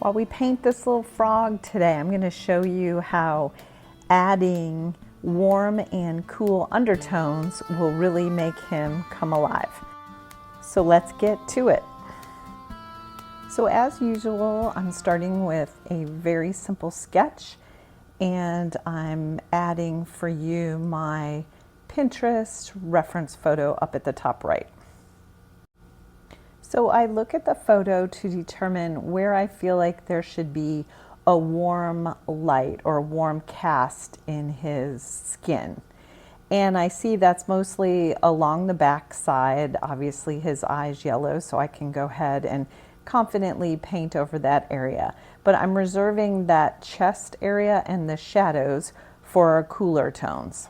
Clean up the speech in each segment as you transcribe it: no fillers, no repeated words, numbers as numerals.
While we paint this little frog today, I'm going to show you how adding warm and cool undertones will really make him come alive. So let's get to it. So as usual, I'm starting with a very simple sketch, and I'm adding for you my Pinterest reference photo up at the top right. So I look at the photo to determine where I feel like there should be a warm light or a warm cast in his skin. And I see that's mostly along the back side. Obviously his eye's yellow, so I can go ahead and confidently paint over that area. But I'm reserving that chest area and the shadows for cooler tones.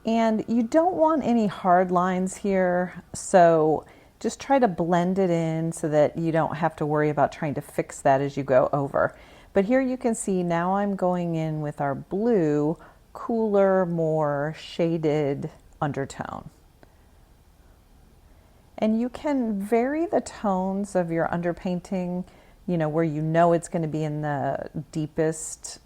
And you don't want any hard lines here, so just try to blend it in so that you don't have to worry about trying to fix that as you go over. But here you can see now I'm going in with our blue, cooler, more shaded undertone. And you can vary the tones of your underpainting, where you know it's going to be in the deepest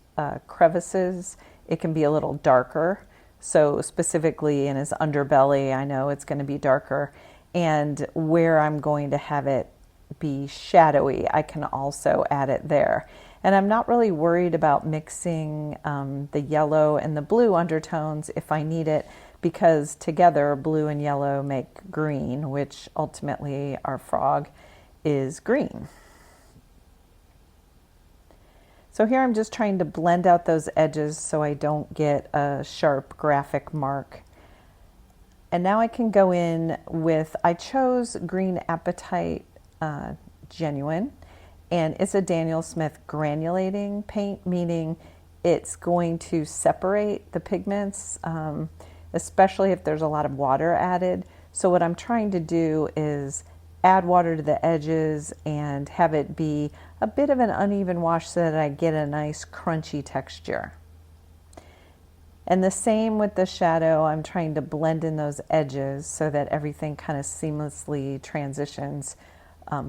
crevices. It can be a little darker. So specifically in his underbelly, I know it's going to be darker. And where I'm going to have it be shadowy, I can also add it there. And I'm not really worried about mixing the yellow and the blue undertones if I need it, because together blue and yellow make green, which ultimately our frog is green. So here I'm just trying to blend out those edges so I don't get a sharp graphic mark. And now I can go in with, I chose Green Apatite Genuine, and it's a Daniel Smith granulating paint, meaning it's going to separate the pigments, especially if there's a lot of water added. So what I'm trying to do is add water to the edges and have it be a bit of an uneven wash so that I get a nice crunchy texture. And the same with the shadow, I'm trying to blend in those edges so that everything kind of seamlessly transitions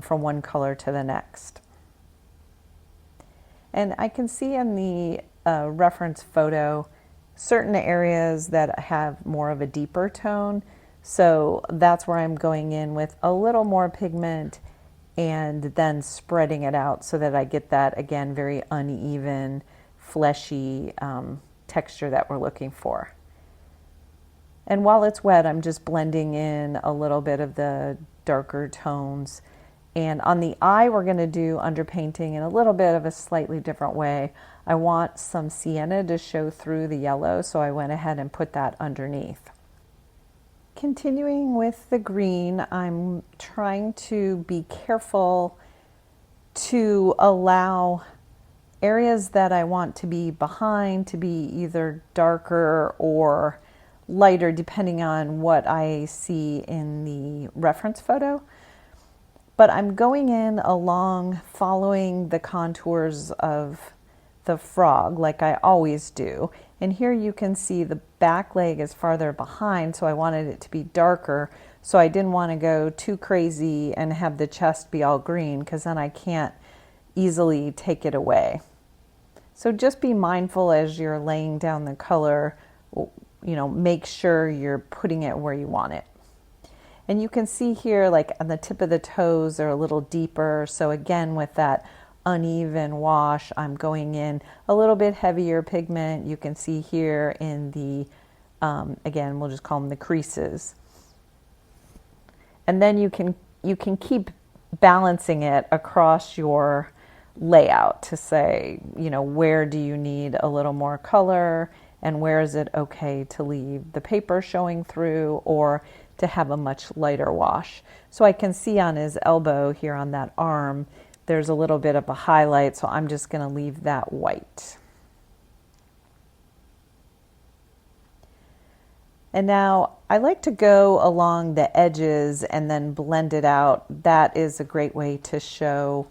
from one color to the next. And I can see in the reference photo certain areas that have more of a deeper tone. So that's where I'm going in with a little more pigment and then spreading it out so that I get that, again, very uneven, fleshy texture that we're looking for. And while it's wet, I'm just blending in a little bit of the darker tones. And on the eye, we're going to do underpainting in a little bit of a slightly different way. I want some sienna to show through the yellow, so I went ahead and put that underneath. Continuing with the green, I'm trying to be careful to allow areas that I want to be behind to be either darker or lighter depending on what I see in the reference photo. But I'm going in along following the contours of the frog like I always do. And here you can see the back leg is farther behind, so I wanted it to be darker. So I didn't want to go too crazy and have the chest be all green, because then I can't easily take it away. So just be mindful as you're laying down the color, make sure you're putting it where you want it. And you can see here, like on the tip of the toes are a little deeper. So again, with that uneven wash, I'm going in a little bit heavier pigment. You can see here in the, again, we'll just call them the creases. And then you can keep balancing it across your layout to say, where do you need a little more color and where is it okay to leave the paper showing through or to have a much lighter wash. So I can see on his elbow here on that arm, there's a little bit of a highlight, so I'm just going to leave that white. And now I like to go along the edges and then blend it out. That is a great way to show,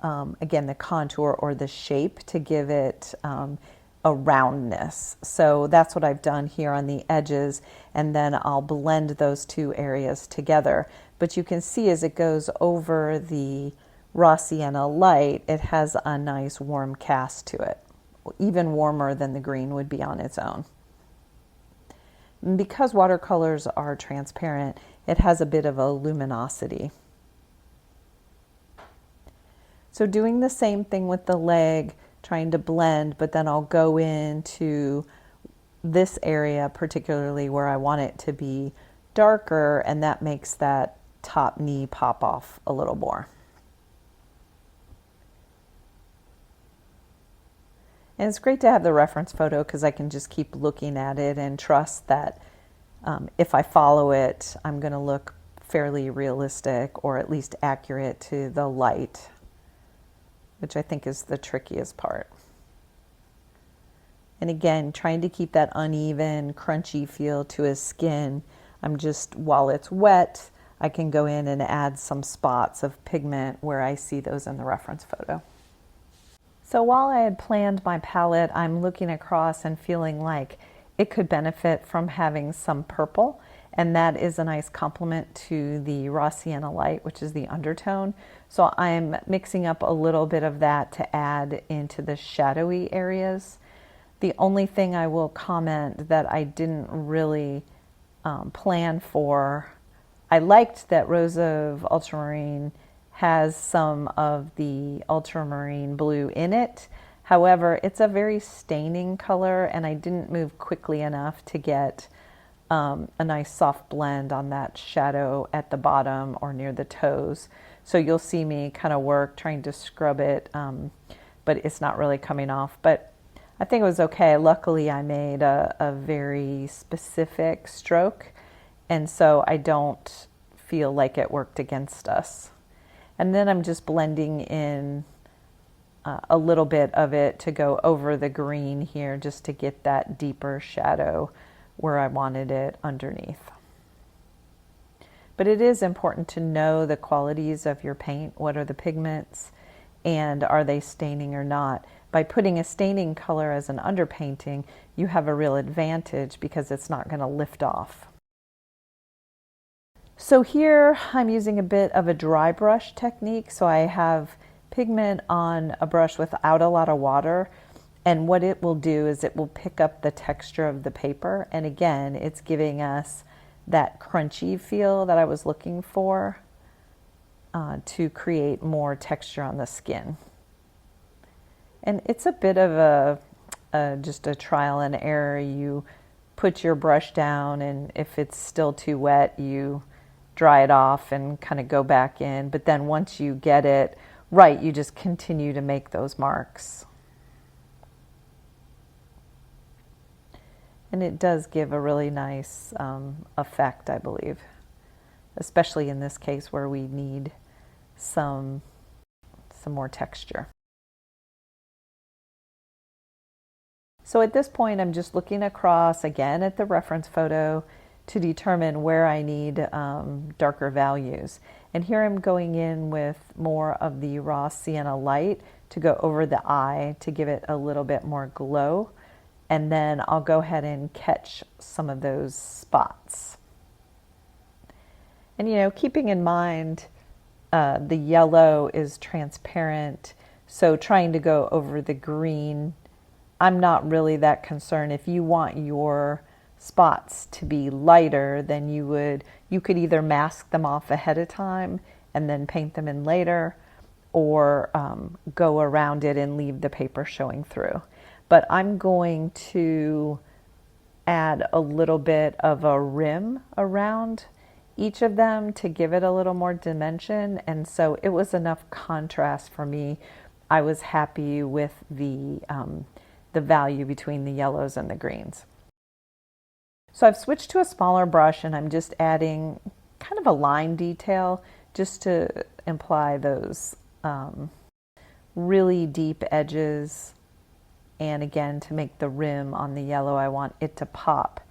again, the contour or the shape, to give it a roundness. So that's what I've done here on the edges, and then I'll blend those two areas together. But you can see as it goes over the raw sienna light, it has a nice warm cast to it, even warmer than the green would be on its own. And because watercolors are transparent, it has a bit of a luminosity. So doing the same thing with the leg, trying to blend, but then I'll go into this area particularly where I want it to be darker, and that makes that top knee pop off a little more. And it's great to have the reference photo because I can just keep looking at it and trust that if I follow it, I'm going to look fairly realistic or at least accurate to the light, which I think is the trickiest part. And again, trying to keep that uneven, crunchy feel to his skin. I'm just, while it's wet, I can go in and add some spots of pigment where I see those in the reference photo. So while I had planned my palette, I'm looking across and feeling like it could benefit from having some purple, and that is a nice complement to the raw sienna light, which is the undertone. So I'm mixing up a little bit of that to add into the shadowy areas. The only thing I will comment that I didn't really plan for, I liked that Rose of Ultramarine has some of the ultramarine blue in it. However, it's a very staining color, and I didn't move quickly enough to get a nice soft blend on that shadow at the bottom or near the toes. So you'll see me kind of work trying to scrub it, but it's not really coming off. But I think it was okay. Luckily, I made a very specific stroke, and so I don't feel like it worked against us. And then I'm just blending in a little bit of it to go over the green here just to get that deeper shadow where I wanted it underneath. But it is important to know the qualities of your paint. What are the pigments and are they staining or not? By putting a staining color as an underpainting, you have a real advantage because it's not going to lift off. So here I'm using a bit of a dry brush technique. So I have pigment on a brush without a lot of water, and what it will do is it will pick up the texture of the paper, and again it's giving us that crunchy feel that I was looking for to create more texture on the skin. And it's a bit of just a trial and error. You put your brush down, and if it's still too wet, you dry it off and kind of go back in. But then once you get it right, you just continue to make those marks. And it does give a really nice effect, I believe, especially in this case where we need some more texture. So at this point, I'm just looking across again at the reference photo to determine where I need darker values. And here I'm going in with more of the raw sienna light to go over the eye to give it a little bit more glow. And then I'll go ahead and catch some of those spots. And you know, keeping in mind the yellow is transparent, so trying to go over the green, I'm not really that concerned. If you want your spots to be lighter, then you could either mask them off ahead of time and then paint them in later, or go around it and leave the paper showing through. But I'm going to add a little bit of a rim around each of them to give it a little more dimension, and so it was enough contrast for me. I was happy with the value between the yellows and the greens. So I've switched to a smaller brush, and I'm just adding kind of a line detail just to imply those really deep edges, and again to make the rim on the yellow, I want it to pop.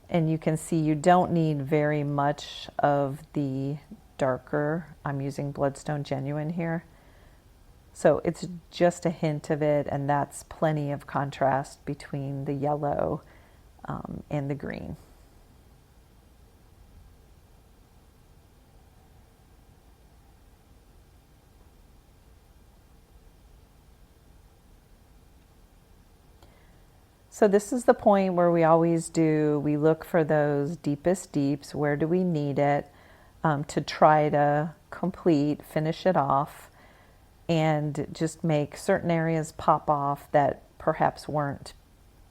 And you can see you don't need very much of the darker. I'm using Bloodstone Genuine here. So it's just a hint of it, and that's plenty of contrast between the yellow and the green. So this is the point where we always do, we look for those deepest deeps. Where do we need it to try to finish it off, and just make certain areas pop off that perhaps weren't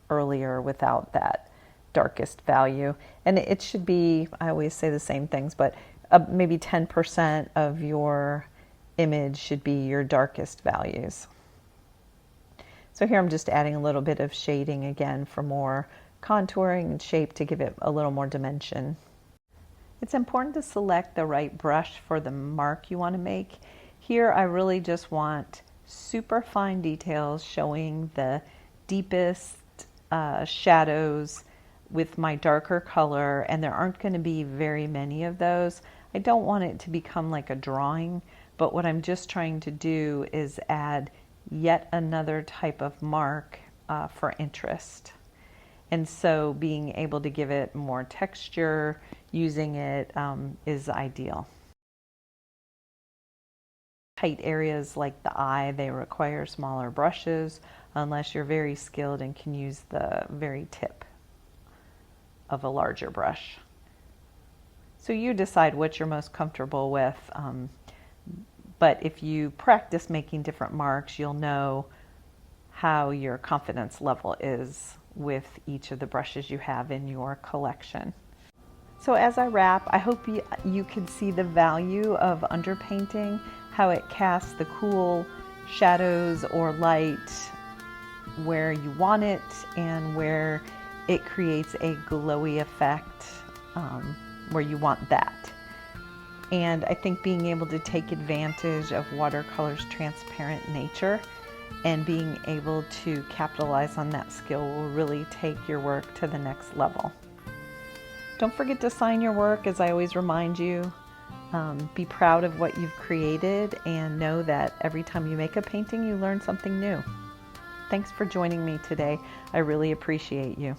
earlier without that darkest value. And it should be, I always say the same things, but maybe 10% of your image should be your darkest values. So here I'm just adding a little bit of shading again for more contouring and shape to give it a little more dimension. It's important to select the right brush for the mark you want to make. Here I really just want super fine details showing the deepest shadows with my darker color, and there aren't going to be very many of those. I don't want it to become like a drawing, but what I'm just trying to do is add yet another type of mark for interest. And so being able to give it more texture, using it is ideal. Tight areas like the eye, they require smaller brushes unless you're very skilled and can use the very tip of a larger brush. So you decide what you're most comfortable with. But if you practice making different marks, you'll know how your confidence level is with each of the brushes you have in your collection. So as I wrap, I hope you can see the value of underpainting, how it casts the cool shadows or light where you want it, and where it creates a glowy effect where you want that. And I think being able to take advantage of watercolor's transparent nature and being able to capitalize on that skill will really take your work to the next level. Don't forget to sign your work, as I always remind you. Be proud of what you've created, and know that every time you make a painting, you learn something new. Thanks for joining me today. I really appreciate you.